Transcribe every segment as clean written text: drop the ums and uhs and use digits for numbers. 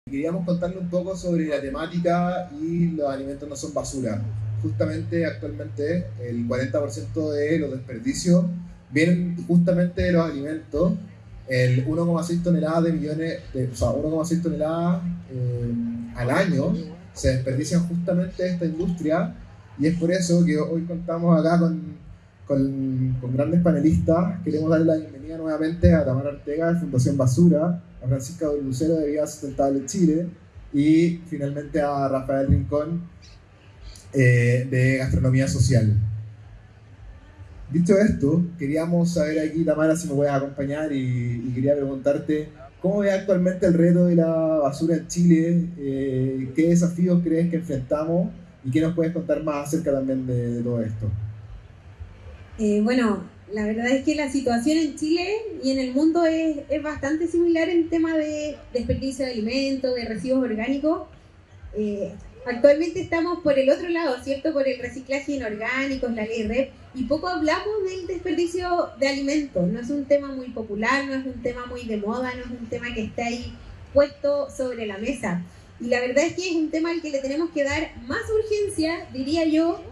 Queríamos contarle un poco sobre la temática y los alimentos no son basura. Justamente actualmente el 40% de los desperdicios vienen justamente de los alimentos. El 1,6 toneladas de millones, o sea, 1,6 toneladas al año se desperdician justamente de esta industria, y es por eso que hoy contamos acá con grandes panelistas. Queremos darle la bienvenida nuevamente a Tamara Ortega de Fundación Basura, a Francisca Lucero de Vida Sustentable Chile y finalmente a Rafael Rincón de Gastronomía Social. Dicho esto, queríamos saber aquí, Tamara, si me puedes acompañar y quería preguntarte cómo ve actualmente el reto de la basura en Chile, qué desafíos crees que enfrentamos y qué nos puedes contar más acerca también de todo esto. Bueno, la verdad es que la situación en Chile y en el mundo es bastante similar en tema de desperdicio de alimentos, de residuos orgánicos. Actualmente estamos por el otro lado, ¿cierto? Por el reciclaje inorgánico, la ley REP, y poco hablamos del desperdicio de alimentos. No es un tema muy popular, no es un tema muy de moda, no es un tema que está ahí puesto sobre la mesa. Y la verdad es que es un tema al que le tenemos que dar más urgencia, diría yo.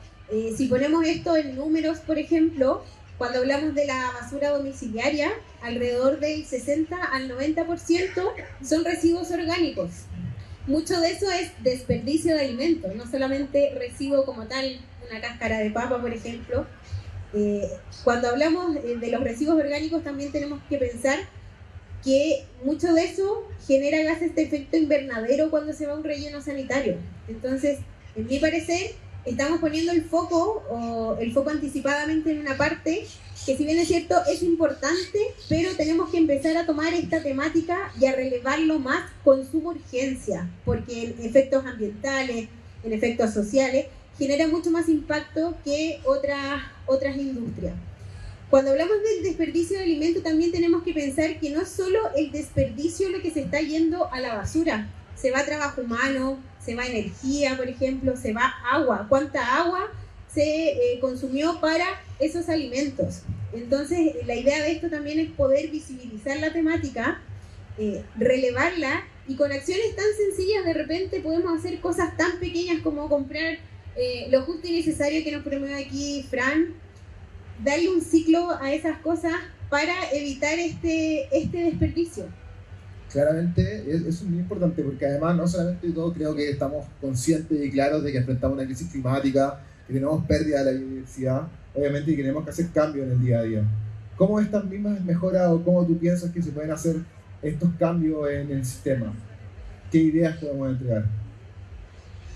Si ponemos esto en números, por ejemplo, cuando hablamos de la basura domiciliaria, alrededor del 60 al 90% son residuos orgánicos. Mucho de eso es desperdicio de alimentos, no solamente residuo como tal, una cáscara de papa, por ejemplo. Cuando hablamos de los residuos orgánicos, también tenemos que pensar que mucho de eso genera gases de efecto invernadero cuando se va a un relleno sanitario. Entonces, en mi parecer, estamos poniendo el foco anticipadamente en una parte que, si bien es cierto, es importante, pero tenemos que empezar a tomar esta temática y a relevarlo más con suma urgencia, porque en efectos ambientales, en efectos sociales, genera mucho más impacto que otras industrias. Cuando hablamos del desperdicio de alimentos, también tenemos que pensar que no es solo el desperdicio lo que se está yendo a la basura. Se va trabajo humano, se va energía, por ejemplo, se va agua. ¿Cuánta agua se consumió para esos alimentos? Entonces, la idea de esto también es poder visibilizar la temática, relevarla, y con acciones tan sencillas de repente podemos hacer cosas tan pequeñas como comprar lo justo y necesario que nos promueve aquí Fran, darle un ciclo a esas cosas para evitar este desperdicio. Claramente, eso es muy importante, porque además no solamente todo, creo que estamos conscientes y claros de que enfrentamos una crisis climática, que tenemos pérdida de la biodiversidad, obviamente, y que tenemos que hacer cambios en el día a día. ¿Cómo estas mismas mejoras o cómo tú piensas que se pueden hacer estos cambios en el sistema? ¿Qué ideas podemos entregar?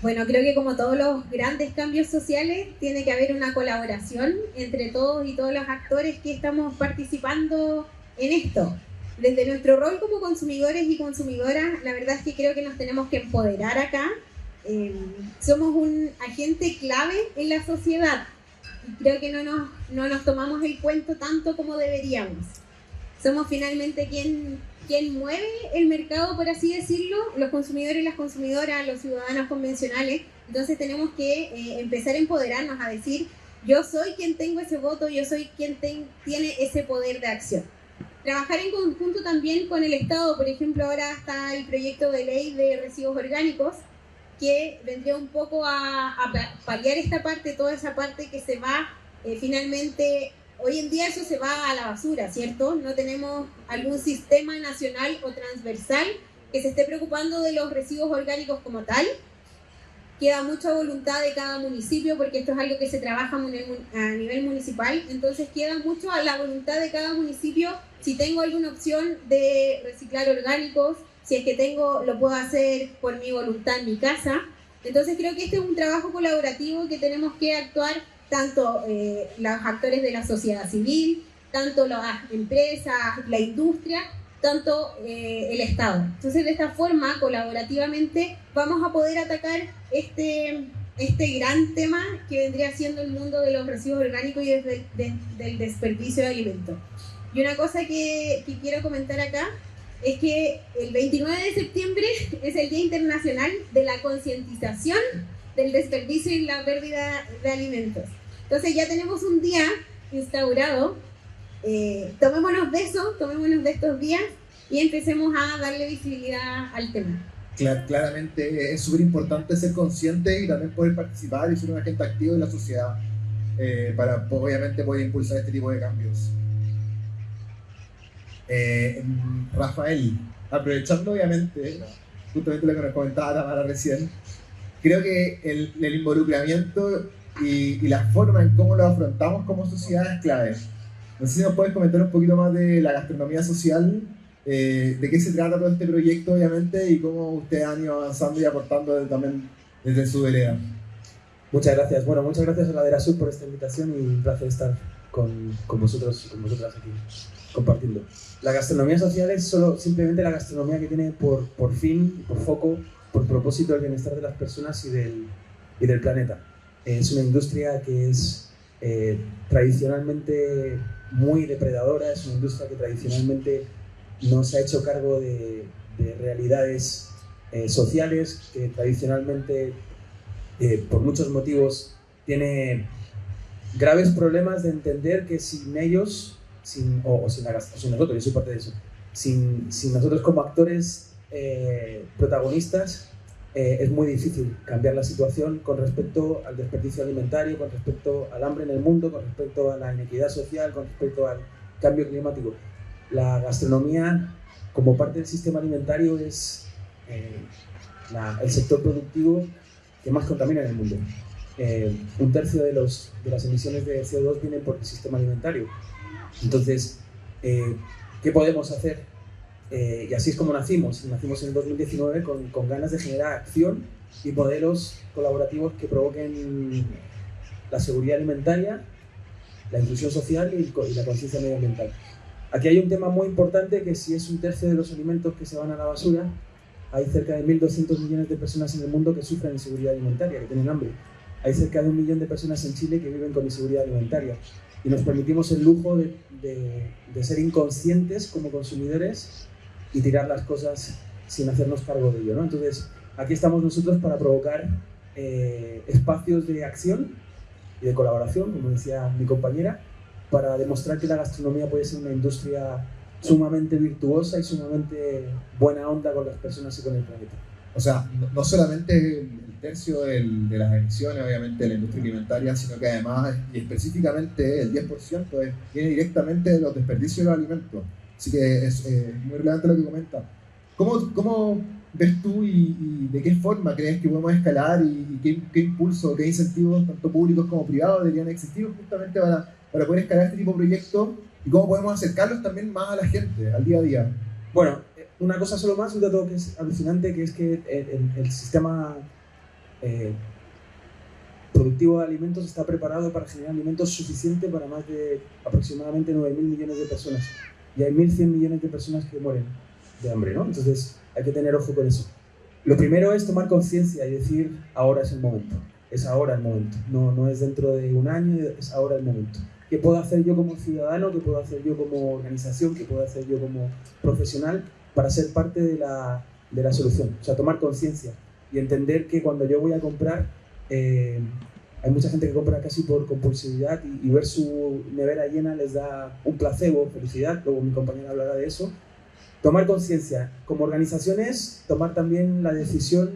Bueno, creo que como todos los grandes cambios sociales, tiene que haber una colaboración entre todos y todos los actores que estamos participando en esto. Desde nuestro rol como consumidores y consumidoras, la verdad es que creo que nos tenemos que empoderar acá. Somos un agente clave en la sociedad y creo que no nos tomamos el cuento tanto como deberíamos. Somos finalmente quien mueve el mercado, por así decirlo, los consumidores y las consumidoras, los ciudadanos convencionales. Entonces tenemos que empezar a empoderarnos, a decir, yo soy quien tengo ese voto, yo soy quien tiene ese poder de acción. Trabajar en conjunto también con el Estado. Por ejemplo, ahora está el proyecto de ley de residuos orgánicos, que vendría un poco a paliar esta parte, toda esa parte que se va finalmente. Hoy en día eso se va a la basura, ¿cierto? No tenemos algún sistema nacional o transversal que se esté preocupando de los residuos orgánicos como tal. Queda mucha voluntad de cada municipio, porque esto es algo que se trabaja a nivel municipal, entonces queda mucho a la voluntad de cada municipio si tengo alguna opción de reciclar orgánicos, si es que lo puedo hacer por mi voluntad en mi casa. Entonces creo que este es un trabajo colaborativo que tenemos que actuar tanto los actores de la sociedad civil, tanto las empresas, la industria, tanto el Estado. Entonces, de esta forma, colaborativamente, vamos a poder atacar este gran tema que vendría siendo el mundo de los residuos orgánicos y del desperdicio de alimentos. Y una cosa que quiero comentar acá es que el 29 de septiembre es el Día Internacional de la Concientización del Desperdicio y la Pérdida de Alimentos. Entonces ya tenemos un día instaurado, tomémonos de eso, tomémonos de estos días y empecemos a darle visibilidad al tema. Claramente es súper importante ser consciente y también poder participar y ser un agente activo de la sociedad para obviamente poder impulsar este tipo de cambios. Rafael, aprovechando obviamente justamente lo que nos comentaba Tamara recién, creo que el involucramiento y la forma en cómo lo afrontamos como sociedad es clave. No sé si nos puedes comentar un poquito más de la gastronomía social, de qué se trata todo este proyecto obviamente y cómo ustedes han ido avanzando y aportando también desde su vereda. Muchas gracias. Bueno, muchas gracias a Ladera Sur por esta invitación y un placer estar con vosotros y con vosotras aquí compartiendo. La gastronomía social es simplemente la gastronomía que tiene por fin, por foco, por propósito el bienestar de las personas y del planeta. Es una industria que es tradicionalmente muy depredadora, es una industria que tradicionalmente no se ha hecho cargo de realidades sociales, que tradicionalmente por muchos motivos tiene graves problemas de entender que sin ellos, sin nosotros, yo soy parte de eso, sin nosotros como actores protagonistas, es muy difícil cambiar la situación con respecto al desperdicio alimentario, con respecto al hambre en el mundo, con respecto a la inequidad social, con respecto al cambio climático. La gastronomía, como parte del sistema alimentario, es el sector productivo que más contamina en el mundo. Un tercio de las emisiones de CO2 vienen por el sistema alimentario. Entonces, ¿qué podemos hacer? Y así es como nacimos en el 2019 con ganas de generar acción y modelos colaborativos que provoquen la seguridad alimentaria, la inclusión social y la conciencia medioambiental. Aquí hay un tema muy importante, que si es un tercio de los alimentos que se van a la basura, hay cerca de 1.200 millones de personas en el mundo que sufren inseguridad alimentaria, que tienen hambre. Hay cerca de 1 millón de personas en Chile que viven con inseguridad alimentaria. Y nos permitimos el lujo de ser inconscientes como consumidores y tirar las cosas sin hacernos cargo de ello, ¿no? Entonces, aquí estamos nosotros para provocar espacios de acción y de colaboración, como decía mi compañera, para demostrar que la gastronomía puede ser una industria sumamente virtuosa y sumamente buena onda con las personas y con el planeta. O sea, no solamente el tercio de las emisiones, obviamente, de la industria alimentaria, sino que además, y específicamente el 10%, viene directamente de los desperdicios de los alimentos. Así que es muy relevante lo que comenta. ¿Cómo ves tú y de qué forma crees que podemos escalar y qué impulso, qué incentivos, tanto públicos como privados, deberían existir justamente para poder escalar este tipo de proyectos y cómo podemos acercarlos también más a la gente, al día a día? Bueno, una cosa solo más, un dato que es alucinante, que es que el sistema productivo de alimentos está preparado para generar alimentos suficientes para más de aproximadamente 9.000 millones de personas. Y hay 1.100 millones de personas que mueren de hambre, ¿no? Entonces hay que tener ojo con eso. Lo primero es tomar conciencia y decir, ahora es el momento. Es ahora el momento. No es dentro de un año, es ahora el momento. ¿Qué puedo hacer yo como ciudadano? ¿Qué puedo hacer yo como organización? ¿Qué puedo hacer yo como profesional para ser parte de la solución? O sea, tomar conciencia y entender que cuando yo voy a comprar, hay mucha gente que compra casi por compulsividad y ver su nevera llena les da un placebo, felicidad, luego mi compañera hablará de eso. Tomar conciencia. Como organizaciones, tomar también la decisión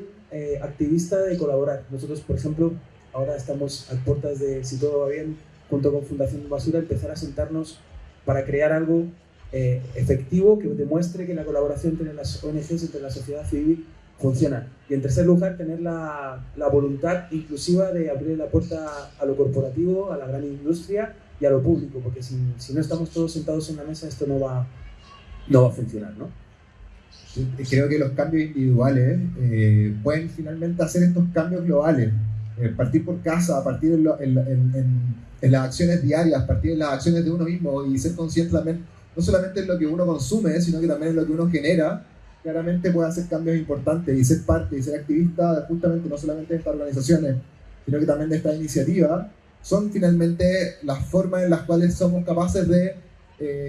activista de colaborar. Nosotros, por ejemplo, ahora estamos a puertas de, si todo va bien, junto con Fundación Basura, empezar a sentarnos para crear algo efectivo que demuestre que la colaboración entre las ONGs, entre la sociedad civil, funciona. Y en tercer lugar, tener la voluntad inclusiva de abrir la puerta a lo corporativo, a la gran industria y a lo público, porque si no estamos todos sentados en la mesa, esto no va a funcionar, ¿no? Creo que los cambios individuales pueden finalmente hacer estos cambios globales. Partir por casa, partir en las acciones diarias, partir en las acciones de uno mismo y ser consciente también, no solamente en lo que uno consume, sino que también en lo que uno genera, claramente puede hacer cambios importantes y ser parte y ser activista justamente no solamente de estas organizaciones, sino que también de esta iniciativa, son finalmente las formas en las cuales somos capaces de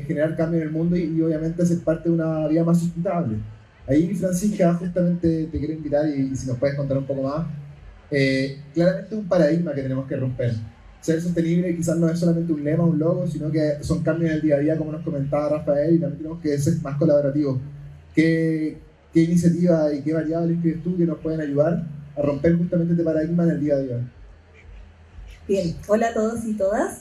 generar cambio en el mundo y obviamente ser parte de una vida más sustentable. Ahí, Francisca, justamente te quiero invitar y si nos puedes contar un poco más. Claramente es un paradigma que tenemos que romper. ser sostenible quizás no es solamente un lema, un logo, sino que son cambios en el día a día, como nos comentaba Rafael, y también tenemos que ser más colaborativos. ¿Qué iniciativa y qué variables crees tú que nos pueden ayudar a romper justamente este paradigma en el día a día? Bien, hola a todos y todas.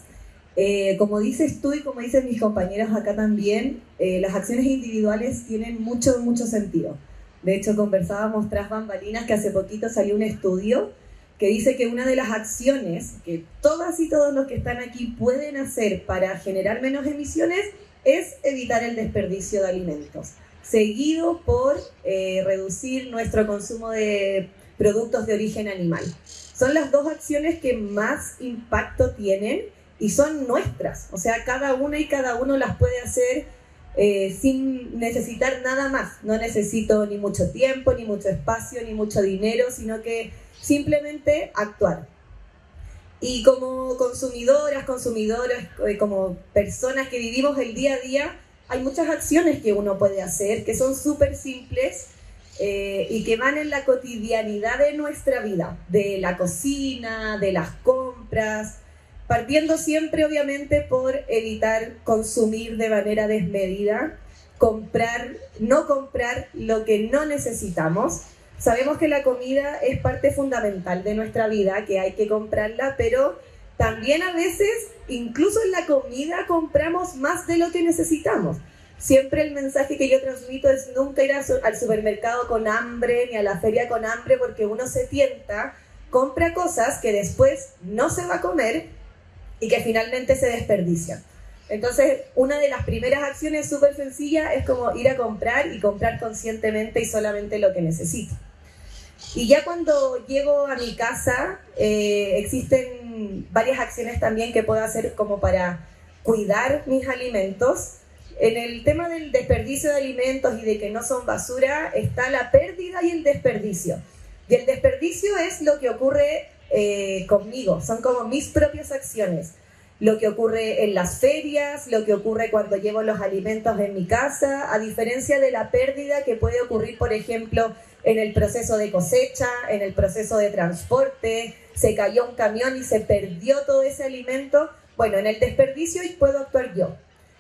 Como dices tú y como dicen mis compañeros acá también, las acciones individuales tienen mucho sentido. De hecho, conversábamos tras bambalinas que hace poquito salió un estudio que dice que una de las acciones que todas y todos los que están aquí pueden hacer para generar menos emisiones es evitar el desperdicio de alimentos, seguido por reducir nuestro consumo de productos de origen animal. Son las dos acciones que más impacto tienen y son nuestras. O sea, cada una y cada uno las puede hacer sin necesitar nada más. No necesito ni mucho tiempo, ni mucho espacio, ni mucho dinero, sino que simplemente actuar. Y como consumidoras, como personas que vivimos el día a día, hay muchas acciones que uno puede hacer que son súper simples y que van en la cotidianidad de nuestra vida, de la cocina, de las compras, partiendo siempre obviamente por evitar consumir de manera desmedida, no comprar lo que no necesitamos. Sabemos que la comida es parte fundamental de nuestra vida, que hay que comprarla, pero también a veces, incluso en la comida, compramos más de lo que necesitamos. Siempre el mensaje que yo transmito es nunca ir al supermercado con hambre, ni a la feria con hambre, porque uno se tienta, compra cosas que después no se va a comer y que finalmente se desperdician. Entonces, una de las primeras acciones súper sencillas es como ir a comprar y comprar conscientemente y solamente lo que necesito. Y ya cuando llego a mi casa, existen varias acciones también que puedo hacer como para cuidar mis alimentos. En el tema del desperdicio de alimentos y de que no son basura, está la pérdida y el desperdicio. Y el desperdicio es lo que ocurre conmigo, son como mis propias acciones. Lo que ocurre en las ferias, lo que ocurre cuando llevo los alimentos en mi casa, a diferencia de la pérdida que puede ocurrir, por ejemplo, en el proceso de cosecha, en el proceso de transporte, se cayó un camión y se perdió todo ese alimento. Bueno, en el desperdicio puedo actuar yo.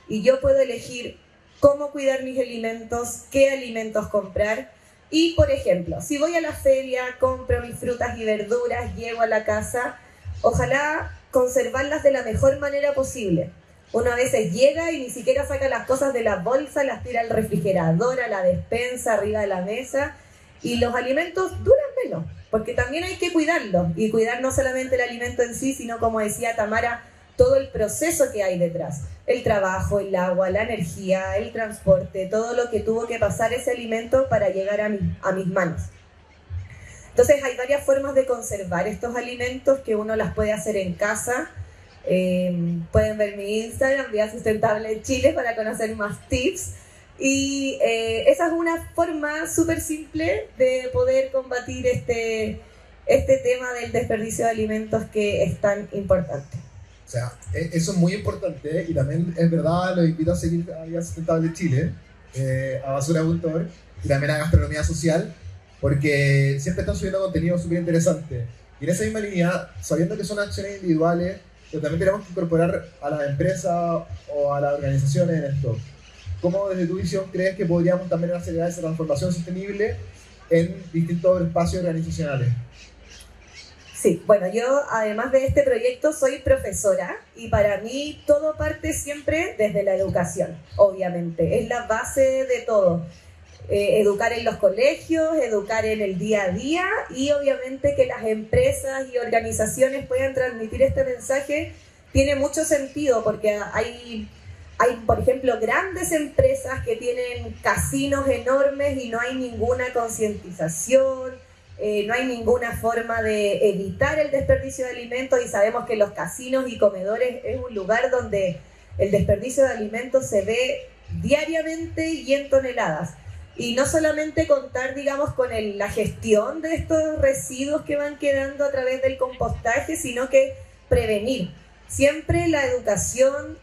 Y yo puedo elegir cómo cuidar mis alimentos, qué alimentos comprar. Y, por ejemplo, si voy a la feria, compro mis frutas y verduras, llego a la casa, ojalá conservarlas de la mejor manera posible. Uno a veces llega y ni siquiera saca las cosas de la bolsa, las tira al refrigerador, a la despensa, arriba de la mesa, y los alimentos duran menos, porque también hay que cuidarlos, y cuidar no solamente el alimento en sí, sino, como decía Tamara, todo el proceso que hay detrás, el trabajo, el agua, la energía, el transporte, todo lo que tuvo que pasar ese alimento para llegar a mis manos. Entonces hay varias formas de conservar estos alimentos que uno las puede hacer en casa. Pueden ver mi Instagram, Vida Sustentable Chile, para conocer más tips. Y esa es una forma súper simple de poder combatir este tema del desperdicio de alimentos que es tan importante. O sea, eso es muy importante, y también es verdad, los invito a seguir a Vida Sustentable Chile, a basura.org, y también a Gastronomía Social, porque siempre están subiendo contenido súper interesante. Y en esa misma línea, sabiendo que son acciones individuales, pero también tenemos que incorporar a las empresas o a las organizaciones en esto. ¿Cómo desde tu visión crees que podríamos también acelerar esa transformación sostenible en distintos espacios organizacionales? Sí, bueno, yo además de este proyecto soy profesora y para mí todo parte siempre desde la educación, obviamente, es la base de todo. Educar en los colegios, educar en el día a día y obviamente que las empresas y organizaciones puedan transmitir este mensaje tiene mucho sentido porque hay, por ejemplo, grandes empresas que tienen casinos enormes y no hay ninguna concientización, no hay ninguna forma de evitar el desperdicio de alimentos y sabemos que los casinos y comedores es un lugar donde el desperdicio de alimentos se ve diariamente y en toneladas. Y no solamente contar, digamos, con la gestión de estos residuos que van quedando a través del compostaje, sino que prevenir. Siempre la educación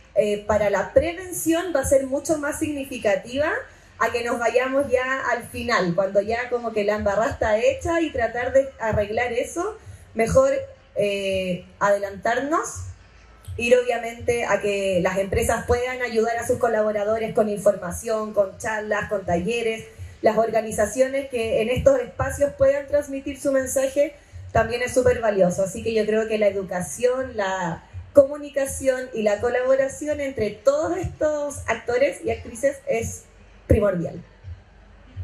para la prevención va a ser mucho más significativa a que nos vayamos ya al final, cuando ya como que la embarrada está hecha y tratar de arreglar eso, mejor adelantarnos ir obviamente a que las empresas puedan ayudar a sus colaboradores con información, con charlas, con talleres, las organizaciones que en estos espacios puedan transmitir su mensaje, también es súper valioso. Así que yo creo que la educación, la comunicación y la colaboración entre todos estos actores y actrices es primordial.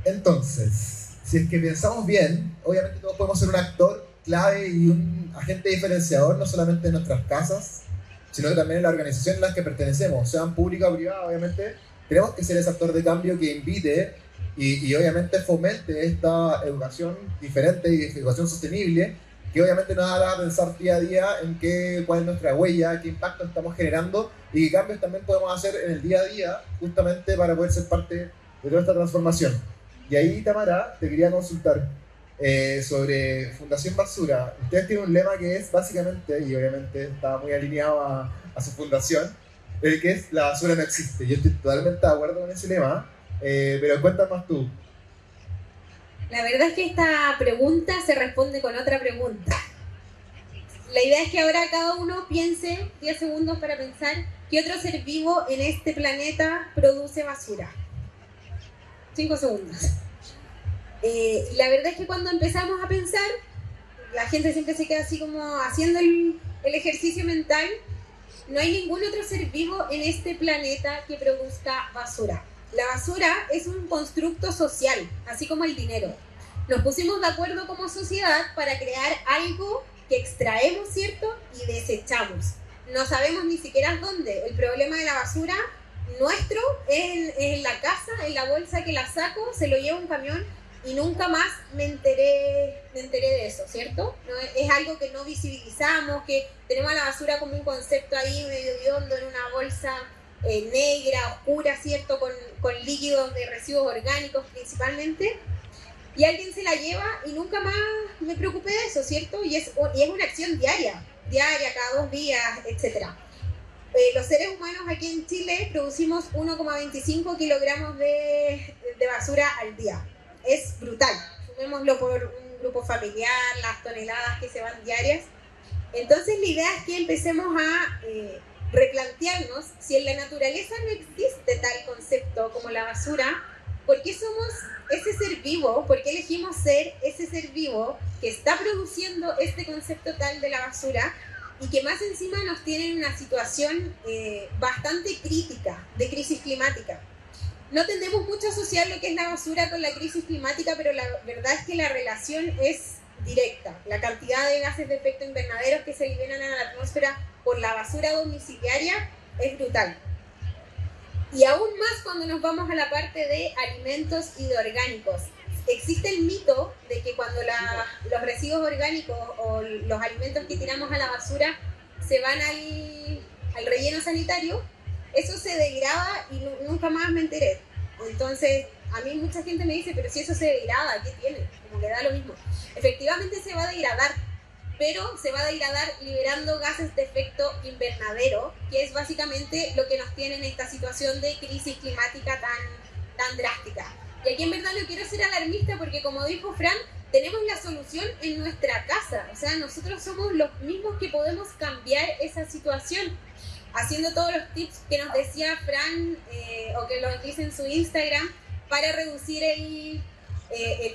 Entonces, si es que pensamos bien, obviamente todos podemos ser un actor clave y un agente diferenciador, no solamente en nuestras casas, sino que también en las organizaciones en las que pertenecemos, sean públicas o privadas. Obviamente tenemos que ser ese actor de cambio que invite y obviamente fomente esta educación diferente y educación sostenible, que obviamente nos hará pensar día a día en cuál es nuestra huella, qué impacto estamos generando y qué cambios también podemos hacer en el día a día, justamente para poder ser parte de toda esta transformación. Y ahí, Tamara, te quería consultar sobre Fundación Basura. Ustedes tienen un lema que es básicamente, y obviamente está muy alineado a su fundación, que es la basura no existe. Yo estoy totalmente de acuerdo con ese lema, pero cuéntanos tú. La verdad es que esta pregunta se responde con otra pregunta. La idea es que ahora cada uno piense 10 segundos para pensar qué otro ser vivo en este planeta produce basura. 5 segundos. La verdad es que cuando empezamos a pensar, la gente siempre se queda así como haciendo el ejercicio mental. No hay ningún otro ser vivo en este planeta que produzca basura. La basura es un constructo social, así como el dinero. Nos pusimos de acuerdo como sociedad para crear algo que extraemos, ¿cierto? Y desechamos. No sabemos ni siquiera dónde. El problema de la basura nuestro es en la casa, en la bolsa que la saco, se lo lleva un camión y nunca más me enteré de eso, ¿cierto? No, es algo que no visibilizamos, que tenemos a la basura como un concepto ahí medio hediondo en una bolsa negra, oscura, ¿cierto? Con líquidos de residuos orgánicos principalmente, y alguien se la lleva y nunca más me preocupé de eso, ¿cierto? Y es una acción diaria, cada 2 días, etc. Los seres humanos aquí en Chile producimos 1,25 kilogramos de basura al día. Es brutal, sumémoslo por un grupo familiar, las toneladas que se van diarias. Entonces la idea es que empecemos a replantearnos si en la naturaleza no existe tal concepto como la basura, ¿por qué somos ese ser vivo? ¿Por qué elegimos ser ese ser vivo que está produciendo este concepto tal de la basura y que más encima nos tiene en una situación bastante crítica de crisis climática? No tendemos mucho a asociar lo que es la basura con la crisis climática, pero la verdad es que la relación es directa. La cantidad de gases de efecto invernadero que se liberan a la atmósfera por la basura domiciliaria es brutal. Y aún más cuando nos vamos a la parte de alimentos y de orgánicos. Existe el mito de que cuando los residuos orgánicos o los alimentos que tiramos a la basura se van al relleno sanitario, eso se degrada y nunca más me enteré. Entonces, a mí mucha gente me dice, pero si eso se degrada, ¿qué tiene? Como que da lo mismo. Efectivamente se va a degradar, pero se va a degradar liberando gases de efecto invernadero, que es básicamente lo que nos tiene en esta situación de crisis climática tan drástica. Y aquí en verdad no quiero ser alarmista porque, como dijo Fran, tenemos la solución en nuestra casa. O sea, nosotros somos los mismos que podemos cambiar esa situación, haciendo todos los tips que nos decía Fran o que los dice en su Instagram para reducir el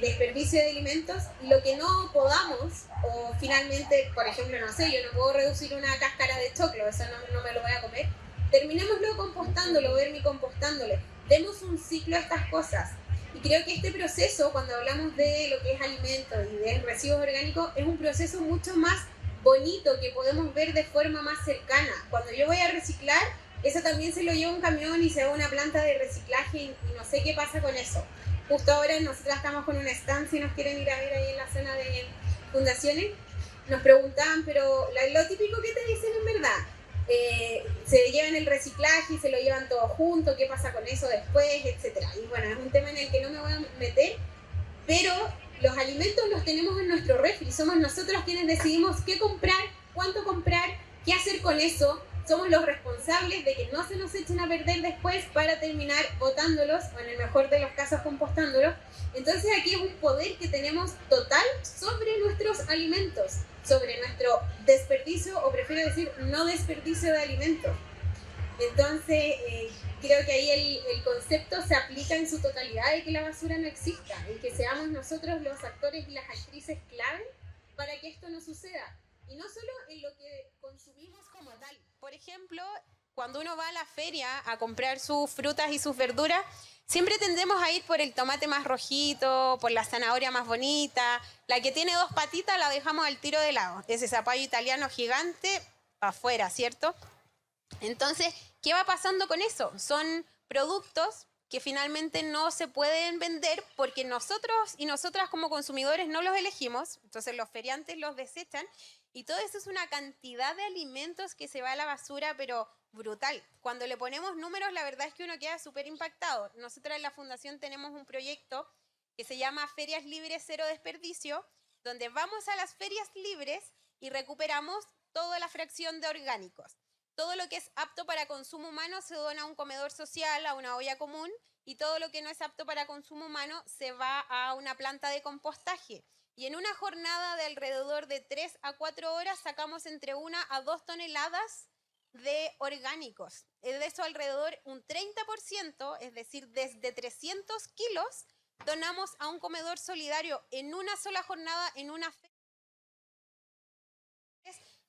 desperdicio de alimentos. Y lo que no podamos, o finalmente, por ejemplo, no sé, yo no puedo reducir una cáscara de choclo, eso no me lo voy a comer, terminémoslo compostándolo, vermicompostándole, demos un ciclo a estas cosas. Y creo que este proceso, cuando hablamos de lo que es alimento y de residuos orgánicos, es un proceso mucho más bonito que podemos ver de forma más cercana. Cuando yo voy a reciclar, eso también se lo lleva un camión y se va a una planta de reciclaje y no sé qué pasa con eso. Justo ahora nosotros estamos con una estancia y nos quieren ir a ver ahí en la zona de fundaciones. Nos preguntaban, pero lo típico que te dicen en verdad, se llevan el reciclaje y se lo llevan todo junto, qué pasa con eso después, etc. Y bueno, es un tema en el que no me voy a meter, pero los alimentos los tenemos en nuestro refri, somos nosotros quienes decidimos qué comprar, cuánto comprar, qué hacer con eso. somos los responsables de que no se nos echen a perder después para terminar botándolos o en el mejor de los casos compostándolos. Entonces aquí es un poder que tenemos total sobre nuestros alimentos, sobre nuestro desperdicio, o prefiero decir no desperdicio de alimentos. Entonces creo que ahí el concepto se aplica en su totalidad de que la basura no exista y que seamos nosotros los actores y las actrices clave para que esto no suceda. Y no solo en lo que consumimos como tal. Por ejemplo, cuando uno va a la feria a comprar sus frutas y sus verduras, siempre tendemos a ir por el tomate más rojito, por la zanahoria más bonita. La que tiene 2 patitas la dejamos al tiro de lado. Ese zapallo italiano gigante, afuera, ¿cierto? Entonces, ¿qué va pasando con eso? Son productos que finalmente no se pueden vender porque nosotros y nosotras como consumidores no los elegimos, entonces los feriantes los desechan y todo eso es una cantidad de alimentos que se va a la basura, pero brutal. Cuando le ponemos números, la verdad es que uno queda súper impactado. Nosotros en la Fundación tenemos un proyecto que se llama Ferias Libres Cero Desperdicio, donde vamos a las ferias libres y recuperamos toda la fracción de orgánicos. Todo lo que es apto para consumo humano se dona a un comedor social, a una olla común, y todo lo que no es apto para consumo humano se va a una planta de compostaje. Y en una jornada de alrededor de 3 a 4 horas sacamos entre 1 a 2 toneladas de orgánicos. De eso alrededor un 30%, es decir, desde 300 kilos, donamos a un comedor solidario en una sola jornada, en una feria.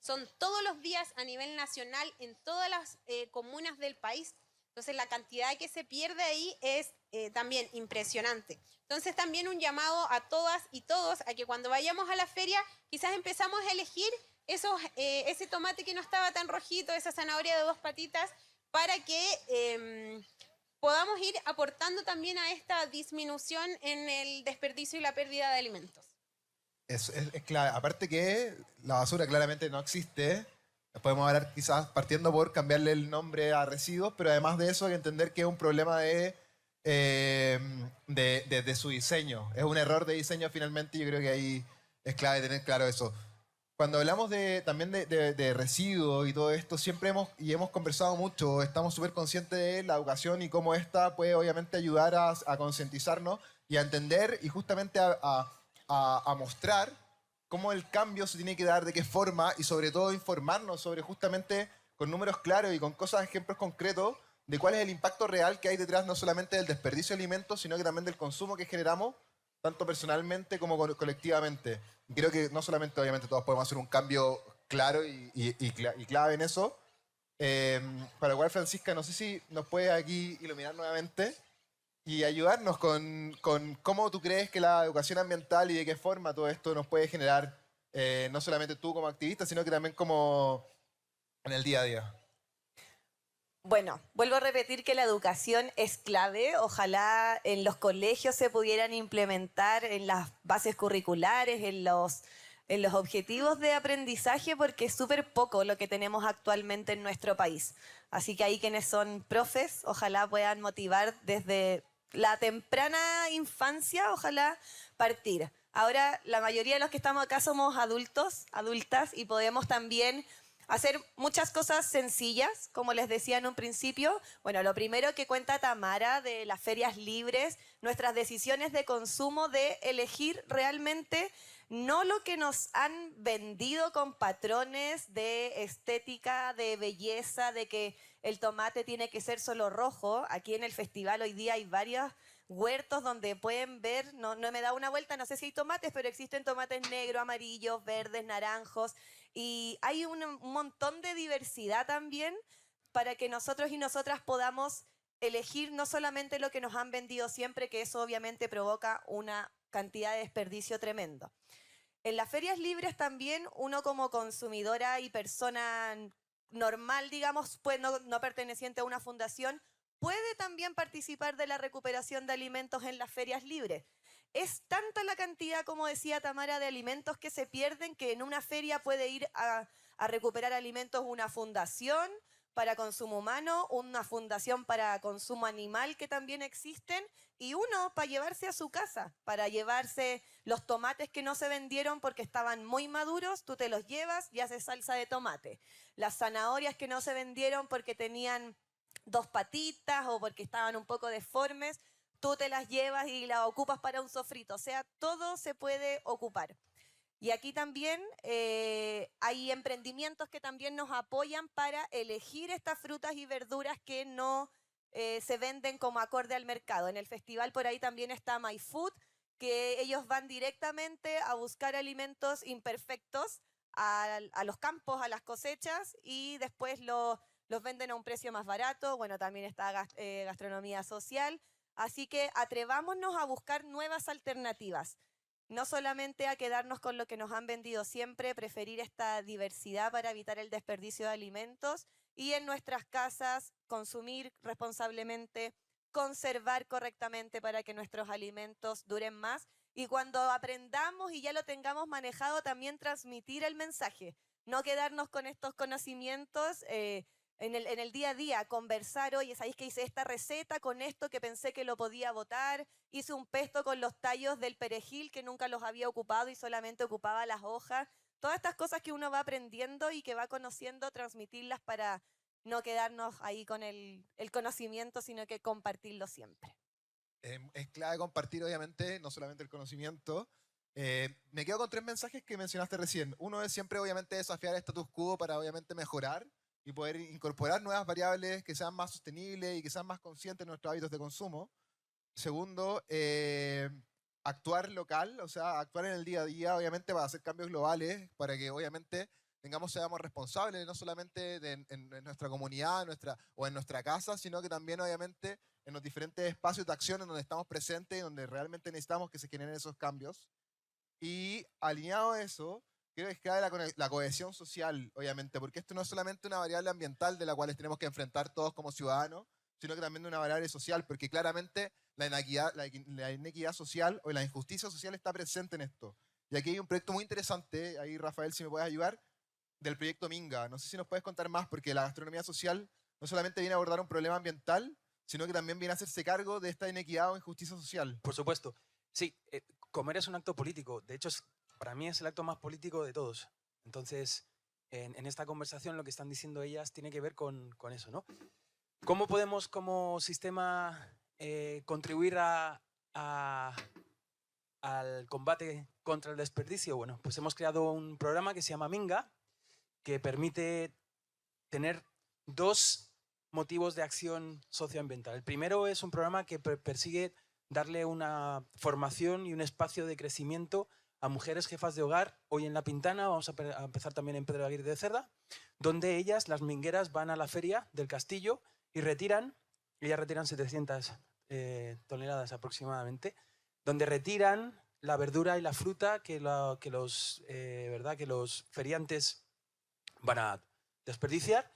Son todos los días a nivel nacional en todas las comunas del país. Entonces la cantidad que se pierde ahí es también impresionante. Entonces también un llamado a todas y todos a que cuando vayamos a la feria quizás empezamos a elegir ese tomate que no estaba tan rojito, esa zanahoria de 2 patitas, para que podamos ir aportando también a esta disminución en el desperdicio y la pérdida de alimentos. Es clave. Aparte que la basura claramente no existe. Podemos hablar quizás partiendo por cambiarle el nombre a residuos, pero además de eso hay que entender que es un problema de su diseño. Es un error de diseño finalmente, yo creo que ahí es clave tener claro eso. Cuando hablamos también de residuos y todo esto, siempre hemos conversado mucho, estamos súper conscientes de la educación y cómo esta puede obviamente ayudar a concientizarnos y a entender y justamente a mostrar cómo el cambio se tiene que dar, de qué forma, y sobre todo informarnos sobre justamente con números claros y con ejemplos concretos de cuál es el impacto real que hay detrás no solamente del desperdicio de alimentos, sino que también del consumo que generamos, tanto personalmente como colectivamente. Y creo que no solamente, obviamente, todos podemos hacer un cambio claro y clave en eso. Para lo cual, Francisca, no sé si nos puedes aquí iluminar nuevamente y ayudarnos con cómo tú crees que la educación ambiental y de qué forma todo esto nos puede generar, no solamente tú como activista, sino que también como en el día a día. Bueno, vuelvo a repetir que la educación es clave. Ojalá en los colegios se pudieran implementar en las bases curriculares, en los objetivos de aprendizaje, porque es súper poco lo que tenemos actualmente en nuestro país. Así que ahí quienes son profes, ojalá puedan motivar desde la temprana infancia, ojalá partir. Ahora, la mayoría de los que estamos acá somos adultos, adultas, y podemos también hacer muchas cosas sencillas, como les decía en un principio. Bueno, lo primero que cuenta Tamara de las ferias libres, nuestras decisiones de consumo, de elegir realmente no lo que nos han vendido con patrones de estética, de belleza, de que el tomate tiene que ser solo rojo. Aquí en el festival hoy día hay varios huertos donde pueden ver, no me he dado una vuelta, no sé si hay tomates, pero existen tomates negros, amarillos, verdes, naranjos, y hay un montón de diversidad también para que nosotros y nosotras podamos elegir no solamente lo que nos han vendido siempre, que eso obviamente provoca una cantidad de desperdicio tremendo. En las ferias libres también uno como consumidora y persona normal, digamos, pues no perteneciente a una fundación, puede también participar de la recuperación de alimentos en las ferias libres. Es tanta la cantidad, como decía Tamara, de alimentos que se pierden, que en una feria puede ir a recuperar alimentos una fundación para consumo humano, una fundación para consumo animal que también existen, y uno para llevarse a su casa, para llevarse los tomates que no se vendieron porque estaban muy maduros, tú te los llevas y haces salsa de tomate. Las zanahorias que no se vendieron porque tenían 2 patitas o porque estaban un poco deformes, tú te las llevas y las ocupas para un sofrito. O sea, todo se puede ocupar. Y aquí también hay emprendimientos que también nos apoyan para elegir estas frutas y verduras que no se venden como acorde al mercado. En el festival por ahí también está My Food, que ellos van directamente a buscar alimentos imperfectos a los campos, a las cosechas, y después los venden a un precio más barato. Bueno, también está gastronomía social. Así que atrevámonos a buscar nuevas alternativas. No solamente a quedarnos con lo que nos han vendido siempre, preferir esta diversidad para evitar el desperdicio de alimentos, y en nuestras casas consumir responsablemente, conservar correctamente para que nuestros alimentos duren más, y cuando aprendamos y ya lo tengamos manejado también transmitir el mensaje, no quedarnos con estos conocimientos en el día a día, conversar. Oye, ¿sabéis que hice esta receta con esto que pensé que lo podía botar? Hice un pesto con los tallos del perejil que nunca los había ocupado y solamente ocupaba las hojas. Todas estas cosas que uno va aprendiendo y que va conociendo, transmitirlas para no quedarnos ahí con el conocimiento, sino que compartirlo siempre. Es clave compartir, obviamente, no solamente el conocimiento. Me quedo con 3 mensajes que mencionaste recién. Uno es siempre, obviamente, desafiar el status quo para, obviamente, mejorar y poder incorporar nuevas variables que sean más sostenibles y que sean más conscientes de nuestros hábitos de consumo. Segundo, actuar local, o sea, actuar en el día a día, obviamente, para hacer cambios globales, para que, obviamente, seamos responsables, no solamente en nuestra comunidad o en nuestra casa, sino que también, obviamente, en los diferentes espacios de acción en donde estamos presentes y donde realmente necesitamos que se generen esos cambios. Y alineado a eso, creo que es clave la cohesión social, obviamente, porque esto no es solamente una variable ambiental de la cual tenemos que enfrentar todos como ciudadanos, sino que también de una variable social, porque claramente la inequidad social o la injusticia social está presente en esto. Y aquí hay un proyecto muy interesante, ahí Rafael, si me puedes ayudar, del proyecto Minga. No sé si nos puedes contar más, porque la gastronomía social no solamente viene a abordar un problema ambiental, sino que también viene a hacerse cargo de esta inequidad o injusticia social. Por supuesto. Sí, comer es un acto político. De hecho, para mí es el acto más político de todos. Entonces, en esta conversación lo que están diciendo ellas tiene que ver con eso, ¿no? ¿Cómo podemos como sistema contribuir al combate contra el desperdicio? Bueno, pues hemos creado un programa que se llama Minga, que permite tener 2 motivos de acción socioambiental. El primero es un programa que persigue darle una formación y un espacio de crecimiento a mujeres jefas de hogar. Hoy en La Pintana, vamos a empezar también en Pedro Aguirre de Cerda, donde ellas, las mingueras, van a la feria del castillo y retiran 700 toneladas aproximadamente, donde retiran la verdura y la fruta que los feriantes van a desperdiciar.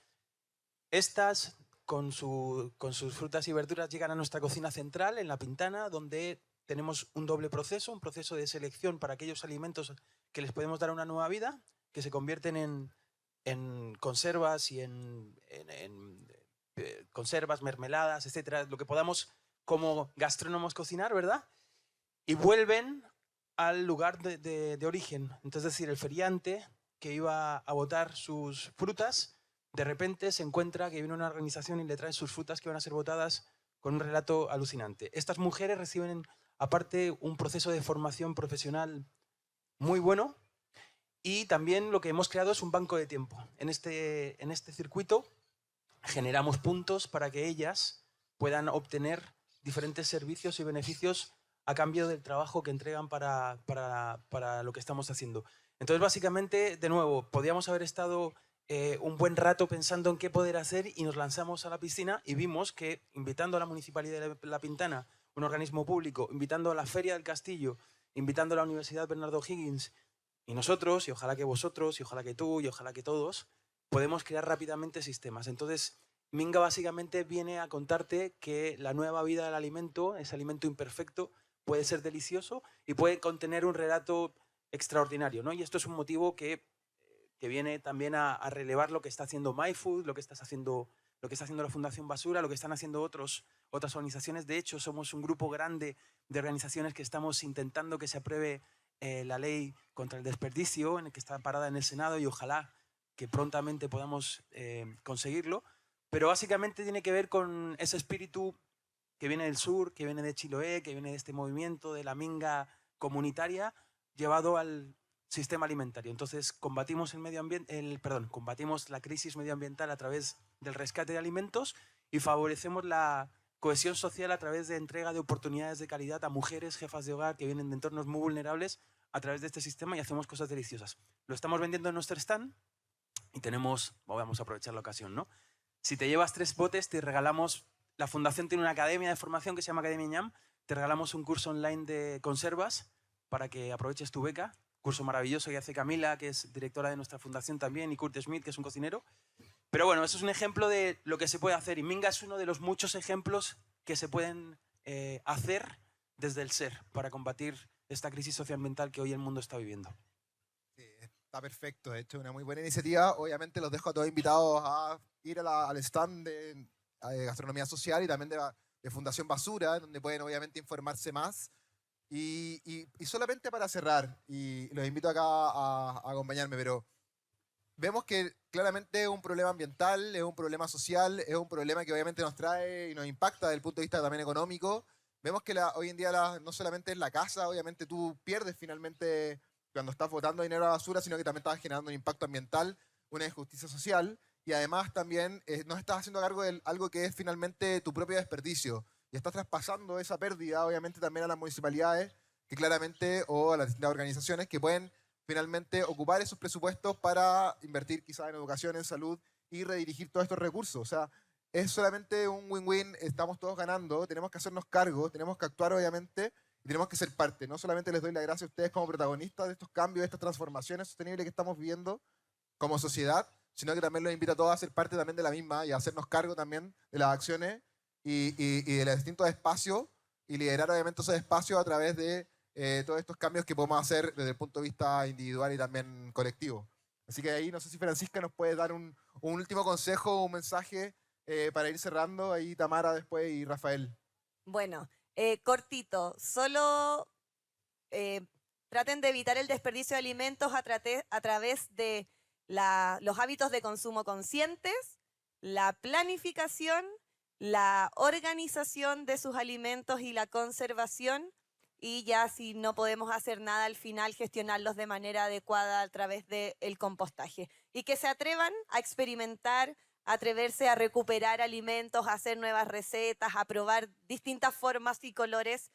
Estas, con sus frutas y verduras, llegan a nuestra cocina central en La Pintana, donde tenemos un doble proceso, un proceso de selección para aquellos alimentos que les podemos dar una nueva vida, que se convierten en conservas y en conservas, mermeladas, etcétera, lo que podamos como gastrónomos cocinar, ¿verdad? Y vuelven al lugar de origen. Entonces, es decir, el feriante que iba a botar sus frutas, de repente se encuentra que viene una organización y le trae sus frutas que van a ser botadas con un relato alucinante. Estas mujeres reciben, aparte, un proceso de formación profesional muy bueno, y también lo que hemos creado es un banco de tiempo. En este circuito generamos puntos para que ellas puedan obtener diferentes servicios y beneficios a cambio del trabajo que entregan para lo que estamos haciendo. Entonces, básicamente, de nuevo, podíamos haber estado un buen rato pensando en qué poder hacer, y nos lanzamos a la piscina y vimos que, invitando a la Municipalidad de La Pintana, un organismo público, invitando a la Feria del Castillo, invitando a la Universidad Bernardo Higgins, y nosotros, y ojalá que vosotros, y ojalá que tú, y ojalá que todos, podemos crear rápidamente sistemas. Entonces, Minga básicamente viene a contarte que la nueva vida del alimento, ese alimento imperfecto, puede ser delicioso y puede contener un relato extraordinario, ¿no? Y esto es un motivo que que viene también a relevar lo que está haciendo MyFood, lo que está haciendo la Fundación Basura, lo que están haciendo otras organizaciones. De hecho, somos un grupo grande de organizaciones que estamos intentando que se apruebe la ley contra el desperdicio, en el que está parada en el Senado, y ojalá que prontamente podamos conseguirlo. Pero básicamente tiene que ver con ese espíritu que viene del sur, que viene de Chiloé, que viene de este movimiento de la minga comunitaria llevado al sistema alimentario. Entonces combatimos combatimos la crisis medioambiental a través del rescate de alimentos y favorecemos la cohesión social a través de entrega de oportunidades de calidad a mujeres, jefas de hogar que vienen de entornos muy vulnerables a través de este sistema, y hacemos cosas deliciosas. Lo estamos vendiendo en nuestro stand y vamos a aprovechar la ocasión, ¿no? Si te llevas 3 botes, te regalamos, la fundación tiene una academia de formación que se llama Academia Ñam, te regalamos un curso online de conservas para que aproveches tu beca, curso maravilloso que hace Camila, que es directora de nuestra fundación también, y Kurt Schmidt, que es un cocinero. Pero bueno, eso es un ejemplo de lo que se puede hacer, y Minga es uno de los muchos ejemplos que se pueden hacer desde el ser para combatir esta crisis socioambiental que hoy el mundo está viviendo. Sí, está perfecto, de hecho, una muy buena iniciativa. Obviamente los dejo a todos invitados a ir al stand de gastronomía social y también de Fundación Basura, donde pueden obviamente informarse más. Y solamente para cerrar, y los invito acá a acompañarme, pero vemos que claramente es un problema ambiental, es un problema social, es un problema que obviamente nos trae y nos impacta desde el punto de vista también económico. Vemos que hoy en día no solamente es la casa, obviamente tú pierdes finalmente cuando estás botando dinero a la basura, sino que también estás generando un impacto ambiental, una injusticia social, y además también no estás haciendo cargo de algo que es finalmente tu propio desperdicio. Y estás traspasando esa pérdida, obviamente, también a las municipalidades, que claramente, o a las distintas organizaciones que pueden finalmente ocupar esos presupuestos para invertir quizás en educación, en salud y redirigir todos estos recursos. O sea, es solamente un win-win, estamos todos ganando, tenemos que hacernos cargo, tenemos que actuar, obviamente, y tenemos que ser parte. No solamente les doy la gracia a ustedes como protagonistas de estos cambios, de estas transformaciones sostenibles que estamos viviendo como sociedad, sino que también los invito a todos a ser parte también de la misma y a hacernos cargo también de las acciones y de los distintos espacios, y liderar obviamente esos espacios a través de todos estos cambios que podemos hacer desde el punto de vista individual y también colectivo. Así que ahí no sé si Francisca nos puede dar un último consejo, un mensaje para ir cerrando, ahí Tamara después y Rafael. Bueno, cortito, solo traten de evitar el desperdicio de alimentos a través de los hábitos de consumo conscientes, la planificación, la organización de sus alimentos y la conservación, y ya si no podemos hacer nada al final, gestionarlos de manera adecuada a través del compostaje. Y que se atrevan a experimentar, a atreverse a recuperar alimentos, a hacer nuevas recetas, a probar distintas formas y colores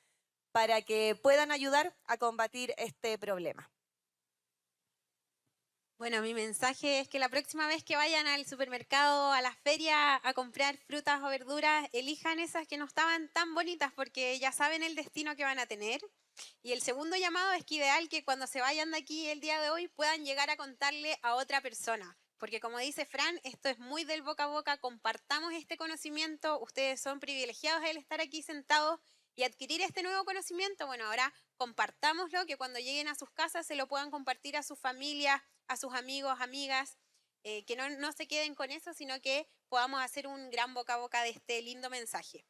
para que puedan ayudar a combatir este problema. Bueno, mi mensaje es que la próxima vez que vayan al supermercado, a la feria, a comprar frutas o verduras, elijan esas que no estaban tan bonitas, porque ya saben el destino que van a tener. Y el segundo llamado es que ideal que cuando se vayan de aquí el día de hoy puedan llegar a contarle a otra persona. Porque como dice Fran, esto es muy del boca a boca, compartamos este conocimiento, ustedes son privilegiados al estar aquí sentados y adquirir este nuevo conocimiento. Bueno, ahora compartámoslo, que cuando lleguen a sus casas se lo puedan compartir a sus familias, a sus amigos, amigas, que no se queden con eso, sino que podamos hacer un gran boca a boca de este lindo mensaje.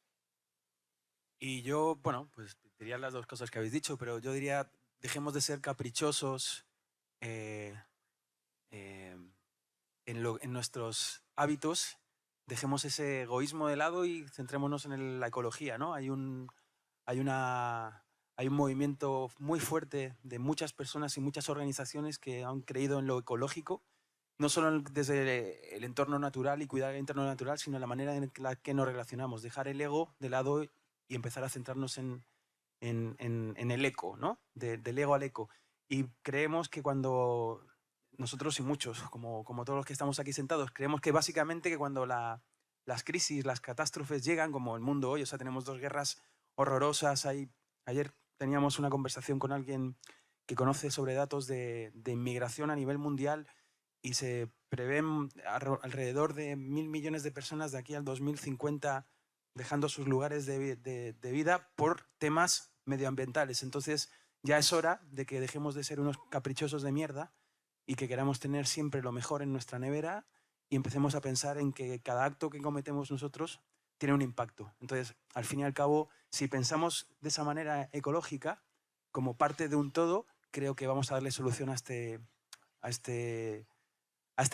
Y yo, bueno, pues diría las dos cosas que habéis dicho, pero yo diría, dejemos de ser caprichosos en nuestros hábitos, dejemos ese egoísmo de lado y centrémonos en la ecología, ¿no? Hay un movimiento muy fuerte de muchas personas y muchas organizaciones que han creído en lo ecológico, no solo desde el entorno natural y cuidar el entorno natural, sino en la manera en la que nos relacionamos, dejar el ego de lado y empezar a centrarnos en el eco, ¿no? Del ego al eco. Y creemos que cuando nosotros y muchos, como todos los que estamos aquí sentados, creemos que básicamente que cuando las crisis, las catástrofes llegan, como el mundo hoy, o sea, tenemos 2 guerras horrorosas. Ayer teníamos una conversación con alguien que conoce sobre datos de inmigración a nivel mundial y se prevén alrededor de 1.000 millones de personas de aquí al 2050 dejando sus lugares de vida por temas medioambientales. Entonces ya es hora de que dejemos de ser unos caprichosos de mierda y que queramos tener siempre lo mejor en nuestra nevera y empecemos a pensar en que cada acto que cometemos nosotros tiene un impacto. Entonces, al fin y al cabo, si pensamos de esa manera ecológica, como parte de un todo, creo que vamos a darle solución a este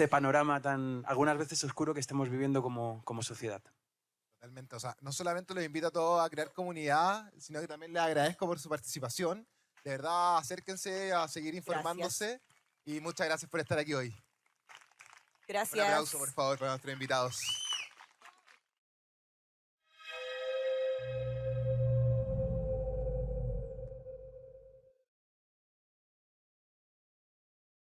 panorama tan, algunas veces oscuro que estamos viviendo como sociedad. Totalmente, o sea, no solamente los invito a todos a crear comunidad, sino que también les agradezco por su participación. De verdad, acérquense a seguir informándose y muchas gracias por estar aquí hoy. Gracias. Un aplauso, por favor, para nuestros invitados.